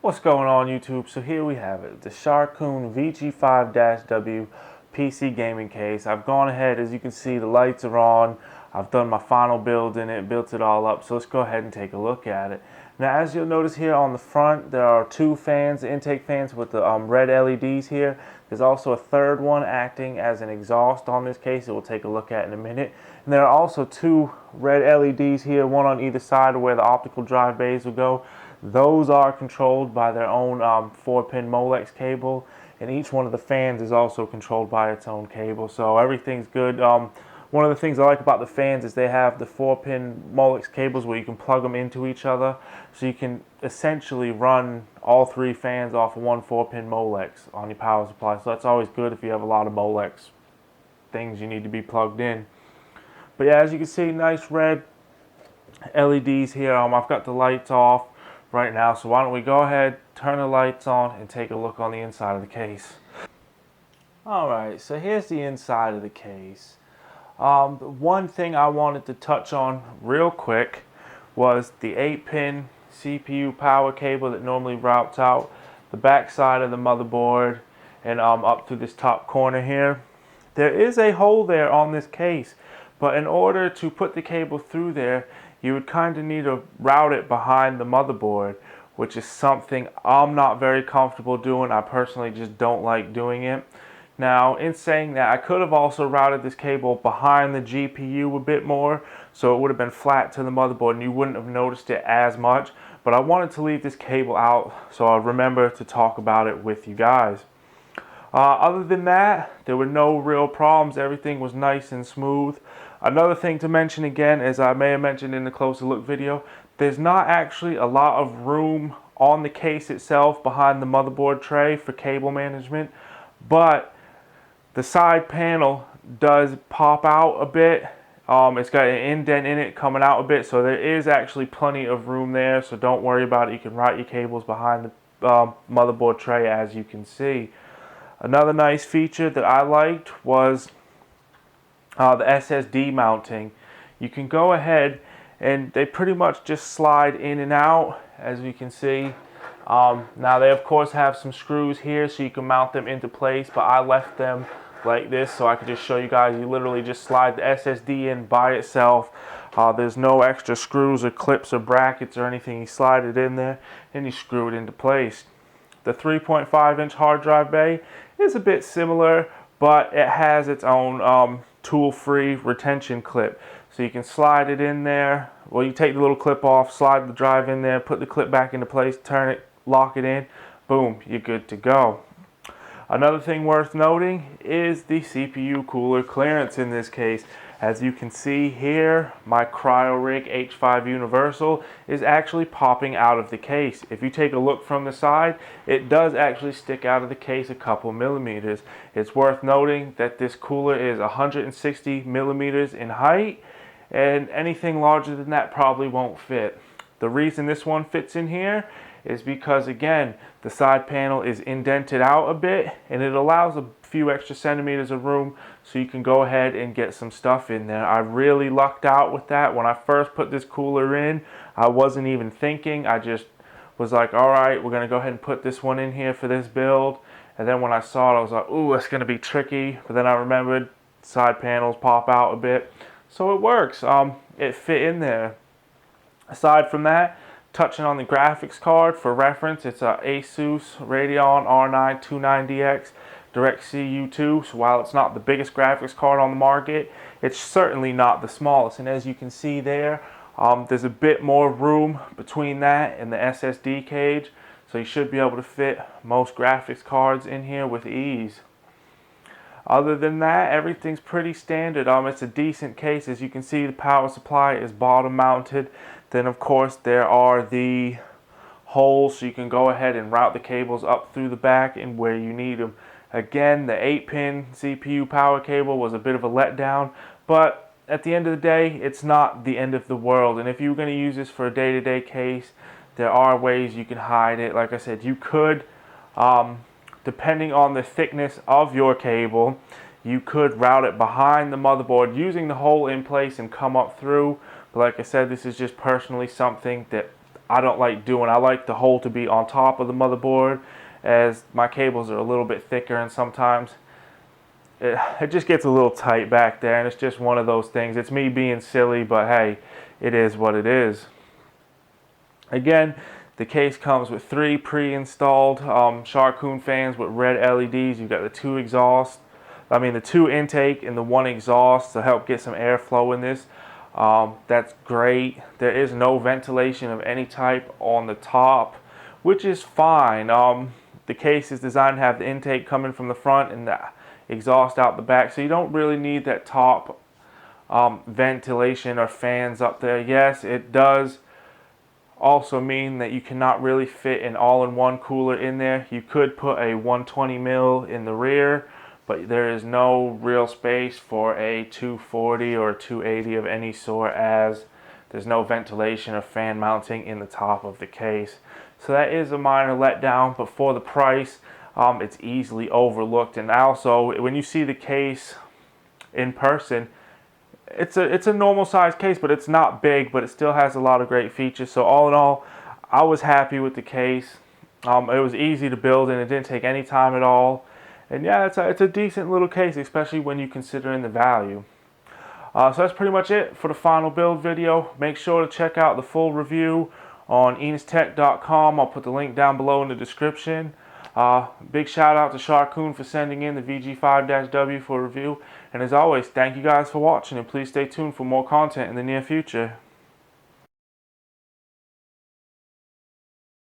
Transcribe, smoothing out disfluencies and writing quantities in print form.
What's going on YouTube? So here we have it, the Sharkoon Vg5-W PC gaming case. I've gone ahead, as you can see, the lights are on. I've done my final build in it, built it all up, so let's go ahead and take a look at it. Now, as you'll notice here on the front, there are two fans, the intake fans with the red LEDs here. There's also a third one acting as an exhaust on this case that we'll take a look at in a minute. And there are also two red LEDs here, one on either side of where the optical drive bays will go. Those are controlled by their own 4-pin molex cable, and each one of the fans is also controlled by its own cable, so everything's good. One of the things I like about the fans is they have the 4-pin molex cables where you can plug them into each other, so you can essentially run all three fans off of one 4-pin molex on your power supply. So that's always good if you have a lot of molex things you need to be plugged in. But yeah, as you can see, nice red LEDs here. I've got the lights off right now, so why don't we go ahead, turn the lights on, and take a look on the inside of the case. Alright, so here's the inside of the case. One thing I wanted to touch on real quick was the 8-pin CPU power cable that normally routes out the back side of the motherboard and up through this top corner here. There is a hole there on this case, but in order to put the cable through there, you would kind of need to route it behind the motherboard, which is something I'm not very comfortable doing. I personally just don't like doing it. Now, in saying that, I could have also routed this cable behind the GPU a bit more, so it would have been flat to the motherboard and you wouldn't have noticed it as much, but I wanted to leave this cable out so I remember to talk about it with you guys. Other than that, there were no real problems. Everything was nice and smooth. Another thing to mention again, as I may have mentioned in the closer look video, there's not actually a lot of room on the case itself behind the motherboard tray for cable management, but the side panel does pop out a bit. It's got an indent in it coming out a bit, so there is actually plenty of room there, so don't worry about it. You can route your cables behind the motherboard tray, as you can see. Another nice feature that I liked was the SSD mounting. You can go ahead and they pretty much just slide in and out, as we can see. Now they of course have some screws here so you can mount them into place, but I left them like this so I could just show you guys. You literally just slide the SSD in by itself. There's no extra screws or clips or brackets or anything. You slide it in there and you screw it into place. The 3.5-inch hard drive bay is a bit similar, but it has its own tool-free retention clip. So you can slide it in there. Well, you take the little clip off, slide the drive in there, put the clip back into place, turn it, lock it in, boom, you're good to go. Another thing worth noting is the CPU cooler clearance in this case. As you can see here, my CryoRig H5 Universal is actually popping out of the case. If you take a look from the side, it does actually stick out of the case a couple millimeters. It's worth noting that this cooler is 160 millimeters in height, and anything larger than that probably won't fit. The reason this one fits in here is because, again, the side panel is indented out a bit and it allows a few extra centimeters of room so you can go ahead and get some stuff in there. I really lucked out with that. When I first put this cooler in, I wasn't even thinking. I just was like, alright, we're going to go ahead and put this one in here for this build. And then when I saw it, I was like, ooh, that's going to be tricky. But then I remembered side panels pop out a bit. So it works. It fit in there. Aside from that, touching on the graphics card, for reference, it's a Asus Radeon R9 29DX DirectC U2. So while it's not the biggest graphics card on the market, it's certainly not the smallest. And as you can see there, there's a bit more room between that and the SSD cage. So you should be able to fit most graphics cards in here with ease. Other than that, everything's pretty standard. It's a decent case. As you can see, the power supply is bottom mounted. Then of course there are the holes so you can go ahead and route the cables up through the back and where you need them. Again, the 8-pin CPU power cable was a bit of a letdown, but at the end of the day, it's not the end of the world. And if you're going to use this for a day-to-day case, there are ways you can hide it. Like I said, you could, depending on the thickness of your cable, you could route it behind the motherboard using the hole in place and come up through. But like I said, this is just personally something that I don't like doing. I like the hole to be on top of the motherboard, as my cables are a little bit thicker, and sometimes it just gets a little tight back there, and it's just one of those things. It's me being silly, but hey, it is what it is. Again, the case comes with 3 pre-installed Sharkoon fans with red LEDs. You've got the 2 the 2 intake and the 1 exhaust to help get some airflow in this. That's great. There is no ventilation of any type on the top, which is fine. The case is designed to have the intake coming from the front and the exhaust out the back, so you don't really need that top ventilation or fans up there. Yes, it does also mean that you cannot really fit an all-in-one cooler in there. You could put a 120 mil in the rear, but there is no real space for a 240 or 280 of any sort, as there's no ventilation or fan mounting in the top of the case. So that is a minor letdown, but for the price, it's easily overlooked. And also, when you see the case in person, it's a normal size case, but it's not big, but it still has a lot of great features. So all in all, I was happy with the case. It was easy to build, and it didn't take any time at all. And yeah, it's a decent little case, especially when you consider in the value. So that's pretty much it for the final build video. Make sure to check out the full review on enistech.com. I'll put the link down below in the description. Big shout out to Sharkoon for sending in the Vg5-W for review. And as always, thank you guys for watching, and please stay tuned for more content in the near future.